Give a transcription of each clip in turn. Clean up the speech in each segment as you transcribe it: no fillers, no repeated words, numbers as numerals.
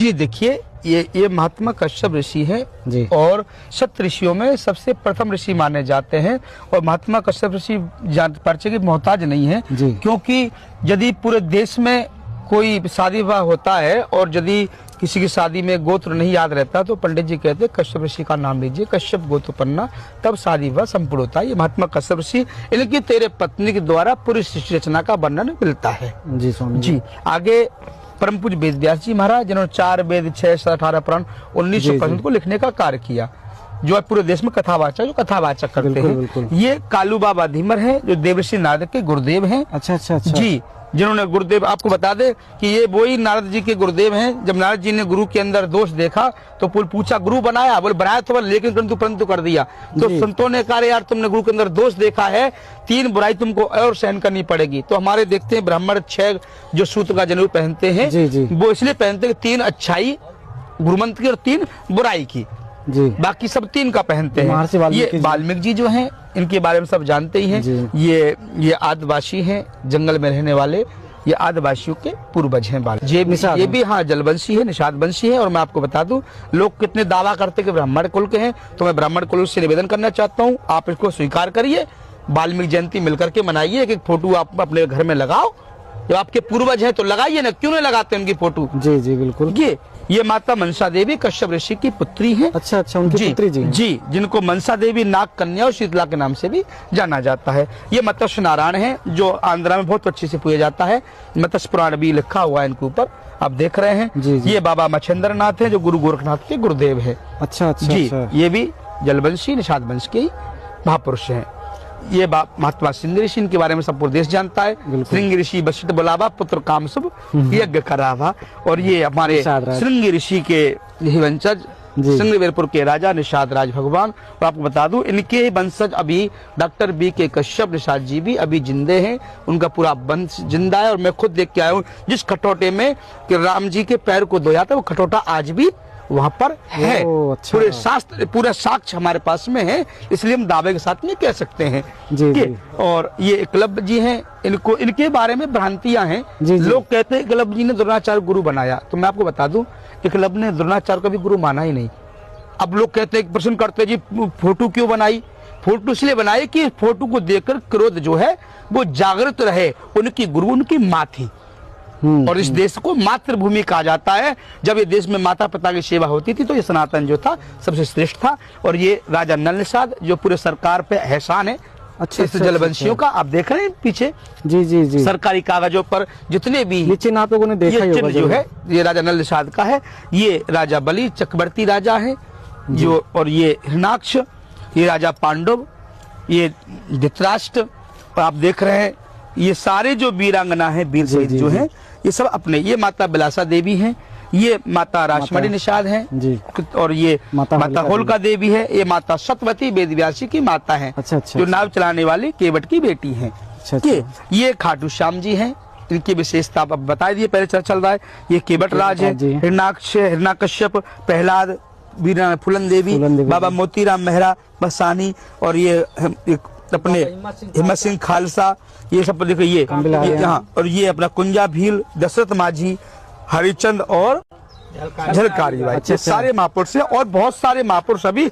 जी देखिए, ये महात्मा कश्यप ऋषि है जी। और सप्त ऋषियों में सबसे प्रथम ऋषि माने जाते हैं। और महात्मा कश्यप ऋषि परिचय की मोहताज नहीं है, क्योंकि यदि पूरे देश में कोई शादी विवाह होता है और यदि किसी की शादी में गोत्र नहीं याद रहता तो पंडित जी कहते हैं कश्यप ऋषि का नाम लीजिए, कश्यप गोत्रोत्पन्ना, तब शादी विवाह संपूर्ण होता है। ये महात्मा कश्यप ऋषि, इनकी 13 पत्नी के द्वारा पूरी सृष्टि रचना का वर्णन मिलता है। जी आगे परम पूज्य वेद व्यास जी महाराज, जिन्होंने 4 वेद 6 18 पुराण 1900 को लिखने का कार्य किया, जो है पूरे देश में कथावाचक करते हैं। ये कालू बाबा धीमर है, जो देवर्षि नारद के गुरुदेव हैं। अच्छा जी, जिन्होंने गुरुदेव, आपको बता दे कि ये वही नारद जी के गुरुदेव हैं। जब नारद जी ने गुरु के अंदर दोष देखा तो पूछा, गुरु बनाया? बोले बनाया तो, लेकिन परंतु कर दिया। तो संतों ने कहा, यार तुमने गुरु के अंदर दोष देखा है, 3 बुराई तुमको और सहन करनी पड़ेगी। तो हमारे देखते हैं ब्राह्मण 6 जो सूत्र का जनेऊ पहनते हैं, वो इसलिए पहनते हैं 3 अच्छाई गुरुमंत्र की और 3 बुराई की, बाकी सब 3 का पहनते हैं। ये वाल्मीकि जी जो हैं, इनके बारे में सब जानते ही हैं। ये आदिवासी हैं, जंगल में रहने वाले, ये आदिवासियों के पूर्वज हैं। ये भी हाँ जलवंशी है, निषाद वंशी है। और मैं आपको बता दूं, लोग कितने दावा करते कि ब्राह्मण कुल के हैं, तो मैं ब्राह्मण कुल से निवेदन करना चाहता हूँ, आप इसको स्वीकार करिए। वाल्मीकि जयंती मिलकर के मनाइए, एक फोटो आप अपने घर में लगाओ, जब आपके पूर्वज हैं तो लगाइए ना, क्यों नहीं लगाते उनकी फोटो? जी बिल्कुल। ये माता मनसा देवी कश्यप ऋषि की पुत्री हैं। अच्छा, उनकी पुत्री जी, जिनको मनसा देवी, नाग कन्या और शीतला के नाम से भी जाना जाता है। ये मत्स्य नारायण है, जो आंध्रा में बहुत अच्छे से पूजा जाता है। मत्स्य पुराण भी लिखा हुआ है इनके ऊपर, आप देख रहे हैं। ये बाबा मच्छेंद्र नाथ है, जो गुरु गोरखनाथ के गुरुदेव है। अच्छा जी, ये भी जलवंशी निषाद वंश के महापुरुष है। ये महात्मा सिंह ऋषि, इनके बारे में सब पूरा देश जानता है। सिंह ऋषि वशिष्ठ बुलावा, पुत्र कामसुभ यज्ञ करावा। और ये हमारे सिंह ऋषि के वंशज, सिंहवीरपुर के राजा निषाद राज भगवान। और आपको बता दूं, इनके वंशज अभी डॉक्टर B.K. कश्यप निषाद जी भी अभी जिंदे हैं, उनका पूरा वंश जिंदा है। और मैं खुद देख के आया हूँ, जिस खटोटे में कि राम जी के पैर को धोया था, वो खटोटा आज भी वहाँ पर है। अच्छा। पूरे शास्त्र, पूरा साक्ष्य हमारे पास में है, इसलिए हम दावे के साथ में कह सकते हैं। जी। और ये एकलव्य जी हैं, इनके बारे में भ्रांतियां हैं। लोग कहते हैं एकलव्य जी ने द्रोणाचार्य गुरु बनाया, तो मैं आपको बता दूं, एकलव्य ने द्रोणाचार्य का भी गुरु माना ही नहीं। अब लोग कहते हैं, प्रश्न करते हैं जी फोटो क्यों बनाई? फोटो इसलिए बनाई कि फोटो को देखकर क्रोध जो है वो जागृत रहे। उनकी गुरु उनकी माँ थी, और इस देश को मातृभूमि कहा जाता है। जब ये देश में माता पिता की सेवा होती थी तो ये सनातन जो था सबसे श्रेष्ठ था। और ये राजा नल निषाद, जो पूरे सरकार पे एहसान है। अच्छा, जलवंशियों का आप देख रहे हैं पीछे। जी सरकारी कागजों पर जितने भी नीचे आप लोगों ने देखा ही होगा, जो है ये राजा नल निषाद का है। ये राजा बलि चक्रवर्ती राजा है जो, और ये हिरणाक्ष, ये राजा पांडव, ये धृतराष्ट्र। और आप देख रहे हैं ये सारे जो वीरांगना है, वीर शहीद जो है, ये सब अपने। ये माता बिलासा देवी हैं, ये माता राजमणि निषाद हैं, और ये माता होलका देवी है। ये माता सतवती वेद व्यासी की माता है, जो नाव चलाने वाली केवट की बेटी है। ये खाटू श्याम जी हैं, इनकी विशेषता अब बता दिए, पहले चल रहा है। ये केवट राज है, हिरणाक्ष, हिरण्यकश्यप, प्रहलाद, वीरा फूलन देवी, बाबा मोतीराम मेहरा बसानी, और ये अपने हिम्मत सिंह खालसा, ये सब देखो। ये यहाँ, और ये अपना कुंजा भील, दशरथ माझी, हरिचंद और झलकारी भाई, ये सारे महापुरुष हैं। और बहुत सारे महापुरुष अभी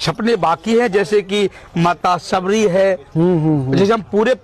छपने बाकी हैं, जैसे कि माता सबरी है। जैसे हम पूरे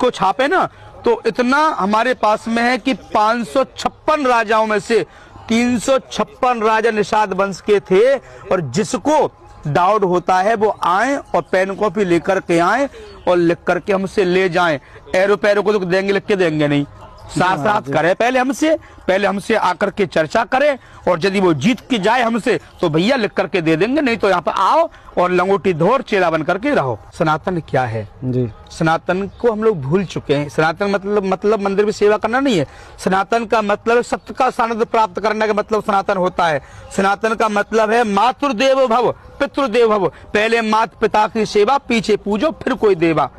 को छापे ना, तो इतना हमारे पास में है कि 556 राजाओं में से 356 राजा निषाद वंश के थे। और जिसको डाउट होता है वो आए और पेन कॉपी लेकर के आए और लिख करके हमसे ले जाएं। एरो पैरो को तो देंगे, लिख के देंगे नहीं, साथ साथ करे पहले हमसे आकर के चर्चा करें। और यदि वो जीत के जाए हमसे तो भैया लिख करके दे देंगे, नहीं तो यहाँ पर आओ और लंगोटी धोर चेला बन करके रहो। सनातन क्या है जी? सनातन को हम लोग भूल चुके हैं। सनातन मतलब मंदिर में सेवा करना नहीं है। सनातन का मतलब सत्य का सानिध्य प्राप्त करने का मतलब सनातन होता है। सनातन का मतलब है मातृदेव भव पितृदेव भव। पहले माता पिता की सेवा, पीछे पूजो, फिर कोई देवा।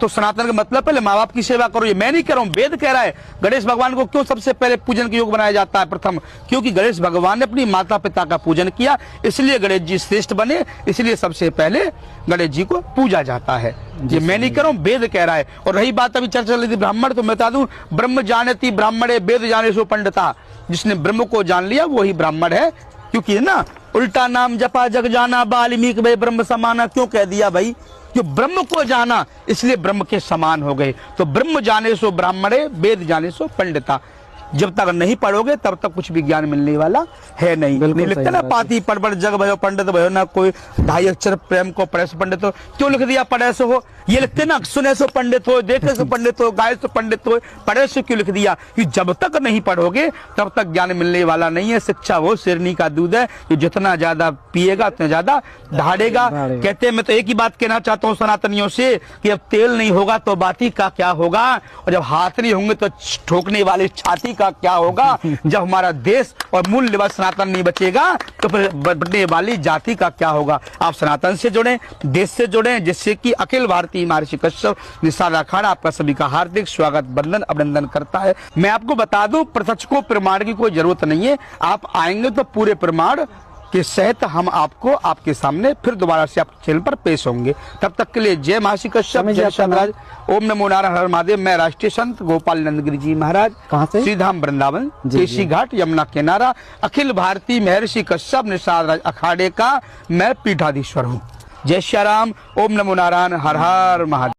तो सनातन का मतलब पहले माँ बाप की सेवा करो, ये मैं नहीं कह रहा हूँ, वेद कह रहा है। गणेश भगवान को क्यों सबसे पहले पूजन के योग बनाया जाता है प्रथम? क्योंकि गणेश भगवान ने अपनी माता पिता का पूजन किया, इसलिए गणेश जी श्रेष्ठ बने, इसलिए सबसे पहले गणेश जी को पूजा जाता है। ये मैं नहीं कह रहा हूँ, वेद कह रहा है। और रही बात अभी चर्चा चल रही थी ब्राह्मण, तो मैं बता दूं, ब्रह्म जानती ब्राह्मणे वेद जाने सो पंडिता। जिसने ब्रह्म को जान लिया वही ब्राह्मण है। क्योंकि है ना, उल्टा नाम जपा जग जाना वाल्मीकि भाई ब्रह्म समाना, क्यों कह दिया भाई? जो ब्रह्म को जाना इसलिए ब्रह्म के समान हो गए। तो ब्रह्म जाने सो ब्राह्मणे वेद जाने सो पंडिता। जब तक नहीं पढ़ोगे तब तक कुछ भी ज्ञान मिलने वाला है नहीं। नहीं लिखते ना, पाती पढ़ जग भयो पंडित भयो ना, कोई ढाई अक्षर प्रेम को पढ़े सो पंडित हो। क्यों लिख दिया पढ़े सो हो? ये लिखते ना, सुने सो पंडित हो, देखे सो पंडित हो, गाय सो पंडित हो, पढ़े सो क्यों लिख दिया? कि जब तक नहीं पढ़ोगे तब तक ज्ञान मिलने वाला नहीं है। शिक्षा वो शेरनी का दूध है, कि जितना ज्यादा पिएगा उतना ज्यादा दहाड़ेगा। कहते हैं, मैं तो एक ही बात कहना चाहता हूँ सनातनियों से, कि अब तेल नहीं होगा तो बाती का क्या होगा, और जब हाथ नहीं होंगे तो ठोकने वाली छाती का क्या होगा। जब हमारा देश और मूल निवास सनातन नहीं बचेगा तो फिर बढ़ने वाली जाति का क्या होगा। आप सनातन से जुड़े, देश से जुड़े, जिससे कि अखिल भारतीय महर्षि कश्यप निषाद अखाड़ा आपका सभी का हार्दिक स्वागत वंदन अभिनंदन करता है। मैं आपको बता दूं, प्रत्यक्ष को प्रमाण की कोई जरूरत नहीं है। आप आएंगे तो पूरे प्रमाण के सहित हम आपको आपके सामने फिर दोबारा से आपके चैनल पर पेश होंगे। तब तक के लिए जय महर्षि कश्यप, जय महाराज, ओम नमो नारायण हर महादेव। मैं राष्ट्रीय संत गोपाल नंद गिरी जी महाराज, कहाँ से? श्रीधाम वृंदावन, केशी घाट, यमुना किनारा, अखिल भारतीय महर्षि कश्यप निषाद अखाड़े का मैं पीठाधीश्वर हूँ। जय श्री राम, ओम नमो नारायण, हर हर महादेव।